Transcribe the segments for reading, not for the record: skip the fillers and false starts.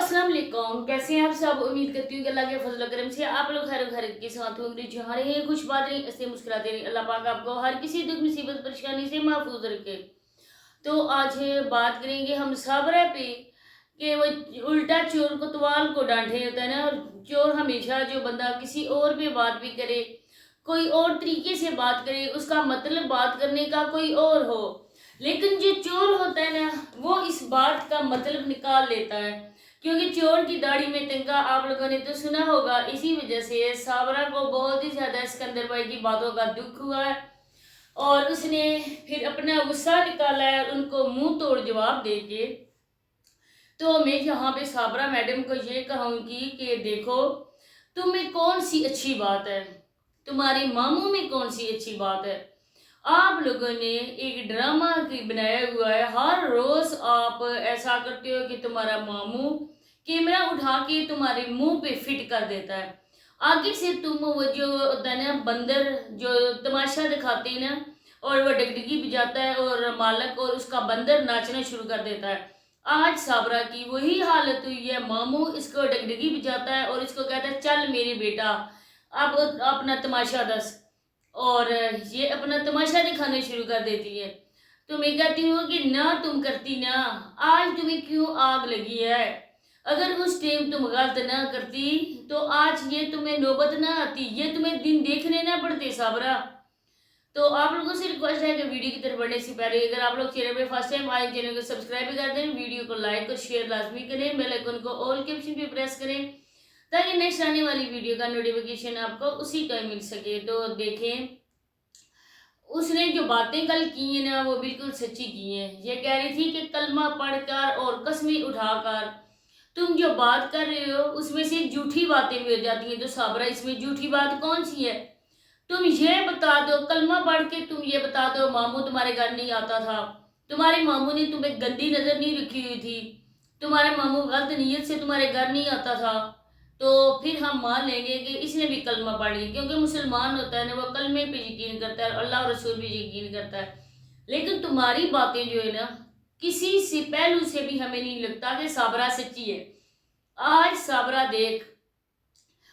अस्सलाम वालेकुम। कैसे हैं आप सब? उम्मीद करती हूँ कि अल्लाह के फजल करम से आप लोग खैर खैर के साथ होंगे। जहाँ रहे कुछ बात नहीं, ऐसे मुस्कुराते रहे। अल्लाह पाक आपको हर किसी दुख मुसीबत परेशानी से महफूज रखे। तो आज बात करेंगे हम साबरा पे कि वो उल्टा चोर कोतवाल को डांटे होता है ना। और चोर हमेशा जो बंदा किसी और पे बात भी करे, कोई और तरीके से बात करे, उसका मतलब बात करने का कोई और हो, लेकिन जो चोर होता है ना वो इस बात का मतलब निकाल लेता है। क्योंकि चोर की दाढ़ी में तिनका आप लोगों ने तो सुना होगा। इसी वजह से साबरा को बहुत ही ज्यादा सिकंदर भाई की बातों का दुख हुआ है और उसने फिर अपना गुस्सा निकाला है उनको मुंह तोड़ जवाब देके। तो मैं यहाँ पे साबरा मैडम को ये कहूँगी कि देखो, तुम में कौन सी अच्छी बात है, तुम्हारे मामू में कौन सी अच्छी बात है। आप लोगों ने एक ड्रामा की बनाया हुआ है। हर रोज आप ऐसा करते हो कि तुम्हारा मामू कैमरा उठा के तुम्हारे मुंह पे फिट कर देता है। आगे से तुम वो जो होता है ना बंदर जो तमाशा दिखाते हैं ना, और वो डगडगी बजाता है और मालक और उसका बंदर नाचना शुरू कर देता है। आज साबरा की वही हालत हुई है। मामू इसको डगडगी बजाता है और इसको कहता है चल मेरे बेटा अब अपना तमाशा दस, और ये अपना तमाशा दिखाना शुरू कर देती है। तो मैं कहती हूँ कि ना तुम करती ना, आज तुम्हें क्यों आग लगी है। अगर उस टाइम तुम गलत ना करती तो आज ये तुम्हें नौबत ना आती, ये तुम्हें दिन देखने ना पड़ते साबरा। तो आप लोगों से रिक्वेस्ट है कि वीडियो की तरफ बढ़ने से पहले अगर आप लोग चैनल पे फर्स्ट टाइम आए, चैनल को सब्सक्राइब भी कर दें, वीडियो को लाइक और शेयर लाजमी करें, बेल आइकन को ऑल के ऑप्शन पे प्रेस करें ताकि नेक्स्ट आने वाली वीडियो का नोटिफिकेशन आपको उसी टाइम मिल सके। तो देखें, उसने जो बातें कल की है ना वो बिल्कुल सच्ची की है। ये कह रही थी कि कलमा पढ़कर और कस्में उठाकर तुम जो बात कर रहे हो उसमें से झूठी बातें भी हो जाती हैं। तो साबरा इसमें झूठी बात कौन सी है? तुम ये बता दो, कलमा पढ़ के तुम ये बता दो मामू तुम्हारे घर नहीं आता था, तुम्हारे मामू ने तुम्हें गंदी नजर नहीं रखी हुई थी, तुम्हारे मामू गलत नीयत से तुम्हारे घर नहीं आता था, तो फिर हम मान लेंगे कि इसने भी कलमा पढ़ लिया। क्योंकि मुसलमान होता है ना वो कलमे पे यकीन करता है और अल्लाह और रसूल भी यकीन करता है। लेकिन तुम्हारी बातें जो है ना किसी से पहलू से भी हमें नहीं लगता कि साबरा सच्ची है। आज साबरा देख,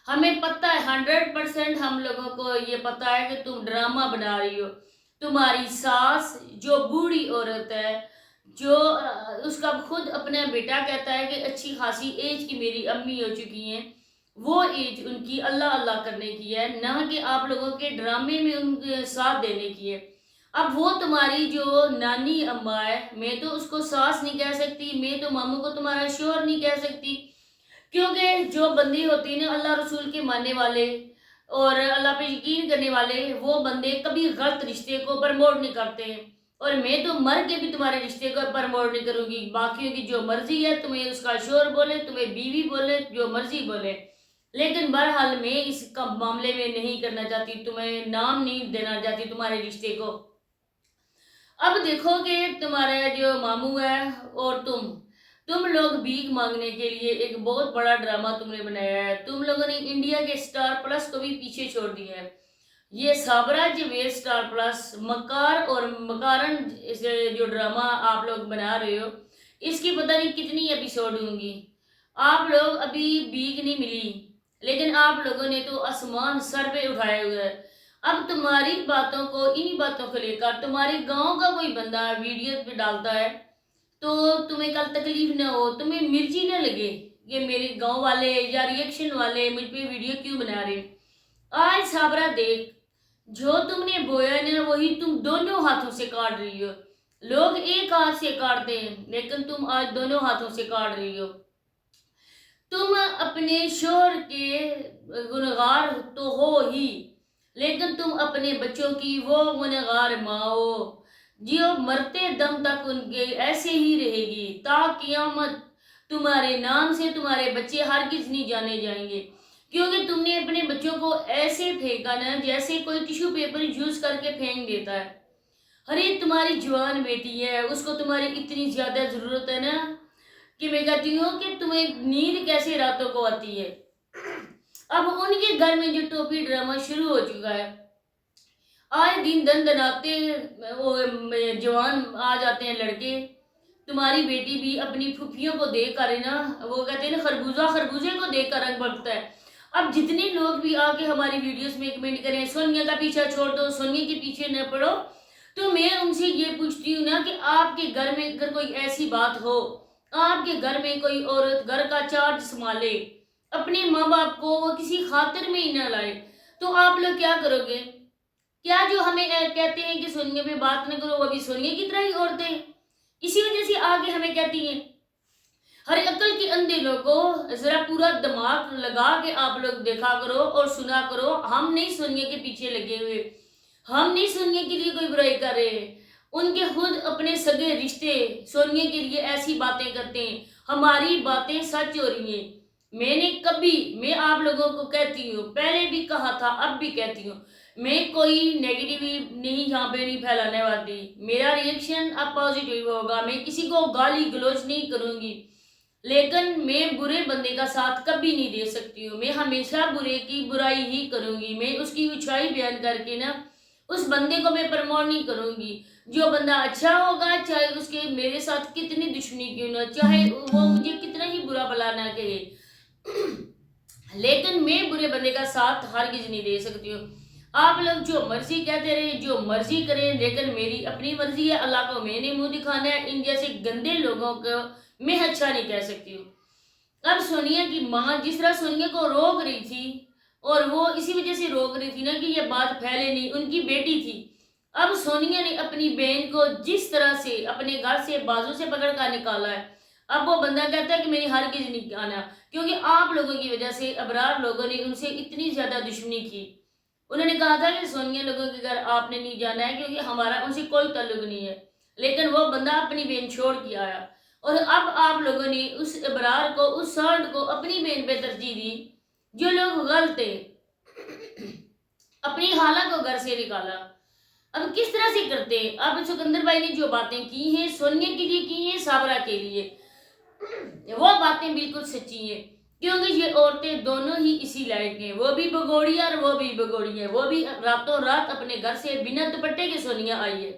हमें पता है 100% हम लोगों को ये पता है कि तुम ड्रामा बना रही हो। तुम्हारी सास जो बूढ़ी औरत है, जो उसका खुद अपना बेटा कहता है कि अच्छी खासी एज की मेरी अम्मी हो चुकी हैं, वो एज उनकी अल्लाह अल्लाह करने की है, ना कि आप लोगों के ड्रामे में उनके साथ देने की है। अब वो तुम्हारी जो नानी अम्मा है, मैं तो उसको सास नहीं कह सकती, मैं तो मामू को तुम्हारा शोहर नहीं कह सकती। क्योंकि जो बंदी होती है ना अल्लाह रसूल के मानने वाले और अल्लाह पे यकीन करने वाले, वो बंदे कभी गलत रिश्ते को प्रमोट नहीं करते हैं। और मैं तो मर के भी तुम्हारे रिश्ते को प्रमोट नहीं करूंगी। बाकियों की जो मर्जी है, तुम्हें उसका शोहर बोले, तुम्हें बीवी बोले, जो मर्जी बोले, लेकिन बहरहाल मैं इस मामले में नहीं करना चाहती, तुम्हें नाम नहीं देना चाहती तुम्हारे रिश्ते को। अब देखो कि तुम्हारा जो मामू है और तुम लोग भीख मांगने के लिए एक बहुत बड़ा ड्रामा तुमने बनाया है। तुम लोगों ने इंडिया के स्टार प्लस को भी पीछे छोड़ दिया है। ये साबरा जवेद स्टार प्लस मकार और मकारन जो ड्रामा आप लोग बना रहे हो, इसकी पता नहीं कितनी एपिसोड होंगी। आप लोग अभी भीख नहीं मिली, लेकिन आप लोगों ने तो आसमान सर पे उठाए हुए है। अब तुम्हारी बातों को, इन्हीं बातों को लेकर तुम्हारे गांव का कोई बंदा वीडियो पे डालता है तो तुम्हें कल तकलीफ ना हो, तुम्हें मिर्ची ना लगे ये मेरे गांव वाले या रिएक्शन वाले मुझ पे वीडियो क्यों बना रहे। आज साबरा देख, जो तुमने बोया ना वही तुम दोनों हाथों से काट रही हो। लोग एक हाथ से काटते हैं लेकिन तुम आज दोनों हाथों से काट रही हो। तुम अपने शोहर के गुनहगार तो हो ही, लेकिन तुम अपने बच्चों की वो गुनहगार माँ हो जो मरते दम तक उनके ऐसे ही रहेगी ता कियामत। तुम्हारे नाम से तुम्हारे बच्चे हरगिज नहीं जाने जाएंगे, क्योंकि तुमने अपने बच्चों को ऐसे फेंका ना जैसे कोई टिश्यू पेपर यूज करके फेंक देता है। अरे तुम्हारी जवान बेटी है, उसको तुम्हारी इतनी ज्यादा जरूरत है ना कि मैं कहती हूँ कि तुम्हें नींद कैसे रातों को आती है। अब उनके घर में जो टोपी ड्रामा शुरू हो चुका है, आए दिन दन दनाते वो जवान आ जाते हैं लड़के, تمہاری بیٹی بھی اپنی پھوپھیوں کو دیکھ کر نا، وہ کہتے ہیں نا خربوزہ خربوزے کو دیکھ کر رنگ بڑھتا ہے۔ اب جتنے لوگ بھی آ کے ہماری ویڈیوز میں کمنٹ کریں سونیا کا پیچھا چھوڑ دو، سونیا کے پیچھے نہ پڑو، تو میں ان سے یہ پوچھتی ہوں نا کہ آپ کے گھر میں اگر کوئی ایسی بات ہو، آپ کے گھر میں کوئی عورت گھر کا چارج سنبھالے، اپنے ماں باپ کو وہ کسی خاطر میں ہی نہ لائے، تو آپ لوگ کیا کرو گے؟ کیا جو ہمیں کہتے ہیں کہ سونیا پہ بات نہ کرو، وہ بھی سونیا کی طرح ہی عورتیں ہیں؟ اسی وجہ سے آگے ہمیں کہتی ہیں ہر عقل کے اندھے لوگوں ذرا پورا دماغ لگا کے آپ لوگ دیکھا کرو اور سنا کرو، ہم نہیں سونیا کے پیچھے لگے ہوئے، ہم نہیں سونیا کے لیے کوئی برائی کر رہے ہیں، ان کے خود اپنے سگے رشتے سونیا کے لیے ایسی باتیں کرتے ہیں، ہماری باتیں سچ ہو رہی ہیں۔ میں آپ لوگوں کو کہتی ہوں، پہلے بھی کہا تھا اب بھی کہتی ہوں، میں کوئی نیگیٹیو نہیں یہاں پہ نہیں پھیلانے والی، میرا ریئیکشن اب پازیٹیو ہوگا، میں کسی کو گالی گلوچ نہیں کروں گی، لیکن میں برے بندے کا ساتھ کبھی نہیں دے سکتی ہوں، میں ہمیشہ برے کی برائی ہی کروں گی، میں اس کی اچھائی بیان کر کے نا اس بندے کو میں پرموٹ نہیں کروں گی۔ جو بندہ اچھا ہوگا چاہے اس کے میرے ساتھ کتنی دشمنی کیوں نہ، چاہے وہ مجھے کتنا ہی برا بلا نہ کہے، لیکن میں برے بندے کا ساتھ ہرگز نہیں دے سکتی ہوں۔ آپ لوگ جو مرضی کہتے رہے، جو مرضی کریں، لیکن میری اپنی مرضی ہے، اللہ کو میں نے منہ دکھانا ہے، ان جیسے گندے لوگوں کو میں اچھا نہیں کہہ سکتی ہوں۔ اب سونیا کی ماں جس طرح سونیا کو روک رہی تھی، اور وہ اسی وجہ سے روک رہی تھی نا کہ یہ بات پھیلے نہیں، ان کی بیٹی تھی، اب سونیا نے اپنی بہن کو جس طرح سے اپنے گھر سے بازو سے پکڑ کر نکالا ہے، اب وہ بندہ کہتا ہے کہ میری ہرگز نہیں آنا، کیونکہ آپ لوگوں کی وجہ سے ابرار لوگوں نے ان سے اتنی زیادہ دشمنی کی۔ انہوں نے کہا تھا کہ سونیا لوگوں کے گھر آپ نے نہیں جانا ہے کیونکہ ہمارا ان سے کوئی تعلق نہیں ہے، لیکن وہ بندہ اپنی بہن چھوڑ کے آیا، اور اب آپ لوگوں نے اس ابرار کو، اس سانڈ کو اپنی بہن پہ ترجیح دی۔ جو لوگ غلط تھے اپنی خالہ کو گھر سے نکالا، اب کس طرح سے کرتے ہیں؟ اب سکندر بھائی نے جو باتیں کی ہیں سونیا کے لیے کی ہیں، صابرہ کے لیے، وہ باتیں بالکل سچی ہیں، کیونکہ یہ عورتیں دونوں ہی اسی لائق ہیں، وہ بھی بگوڑی اور وہ بھی بگوڑی ہے، وہ بھی راتوں رات اپنے گھر سے بنا دوپٹے کے سونیا آئی ہے،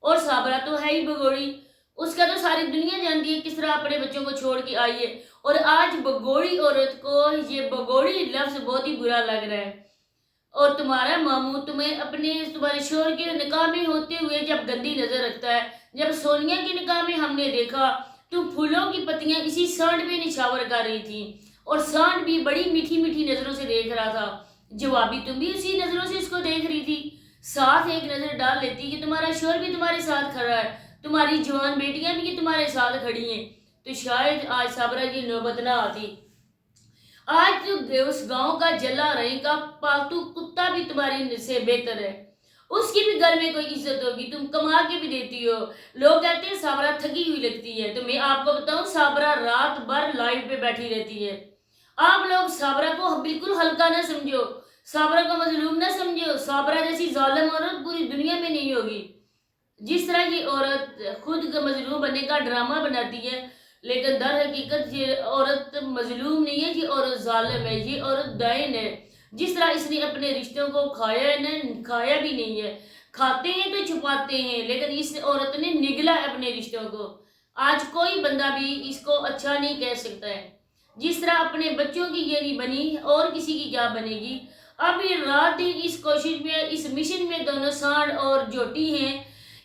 اور صابرہ تو ہے ہی بگوڑی، اس کا تو ساری دنیا جانتی ہے کس طرح اپنے بچوں کو چھوڑ کے آئی ہے، اور آج بگوڑی عورت کو یہ بگوڑی لفظ بہت ہی برا لگ رہا ہے، اور تمہارا ماموں تمہارے شوہر کے نکاح میں ہوتے ہوئے جب گندی نظر رکھتا ہے، جب سونیا کے نکاح میں ہم نے دیکھا تو پھولوں کی پتیاں اسی سانڈ پہ نچھاور کر رہی تھی، اور سانڈ بھی بڑی میٹھی میٹھی نظروں سے دیکھ رہا تھا، جوابی تم بھی اسی نظروں سے اس کو دیکھ رہی تھی، ساتھ ایک نظر ڈال لیتی کہ تمہارا شوہر بھی تمہارے ساتھ کھڑا ہے، تمہاری جوان بیٹیاں بھی تمہارے ساتھ کھڑی ہیں، تو شاید آج صابرہ کی نوبت نہ آتی، آج تو اس گاؤں کا جلا رہی کا پالتو کتا بھی تمہاری سے بہتر ہے، اس کی بھی گھر میں کوئی عزت ہوگی، تم کما کے بھی دیتی ہو، لوگ کہتے ہیں صابرہ تھکی ہوئی لگتی ہے، تو میں آپ کو بتاؤں صابرہ رات بھر لائف پہ بیٹھی رہتی ہے، آپ لوگ صابرہ کو بالکل ہلکا نہ سمجھو، صابرہ کو مظلوم نہ سمجھو، صابرہ جیسی ظالم عورت پوری دنیا میں نہیں ہوگی، جس طرح یہ عورت خود مظلوم بننے کا ڈرامہ بناتی ہے، لیکن در حقیقت یہ عورت مظلوم نہیں ہے، یہ عورت ظالم ہے، یہ عورت دائن ہے، جس طرح اس نے اپنے رشتوں کو کھایا ہے نا، کھایا بھی نہیں ہے، کھاتے ہیں تو چھپاتے ہیں، لیکن اس عورت نے نگلا ہے اپنے رشتوں کو، آج کوئی بندہ بھی اس کو اچھا نہیں کہہ سکتا ہے، جس طرح اپنے بچوں کی یہ نہیں بنی اور کسی کی کیا بنے گی، اب یہ رات دن اس کوشش میں، اس مشن میں دونوں سانڈ اور جوٹی ہیں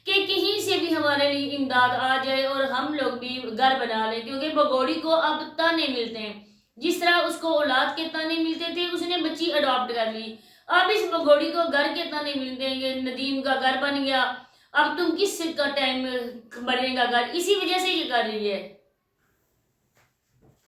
کہ کہیں سے بھی ہمارے لیے امداد آ جائے اور ہم لوگ بھی گھر بنا لیں، کیونکہ بگوڑی کو اب تانے ملتے ہیں، جس طرح اس کو اولاد کے تانے ملتے تھے، اس نے بچی اڈاپٹ کر لی، اب اس بگوڑی کو گھر کے تانے ملتے ہیں، ندیم کا گھر بن گیا، اب تم کس کا ٹائم بنے گا گھر، اسی وجہ سے یہ کر رہی ہے۔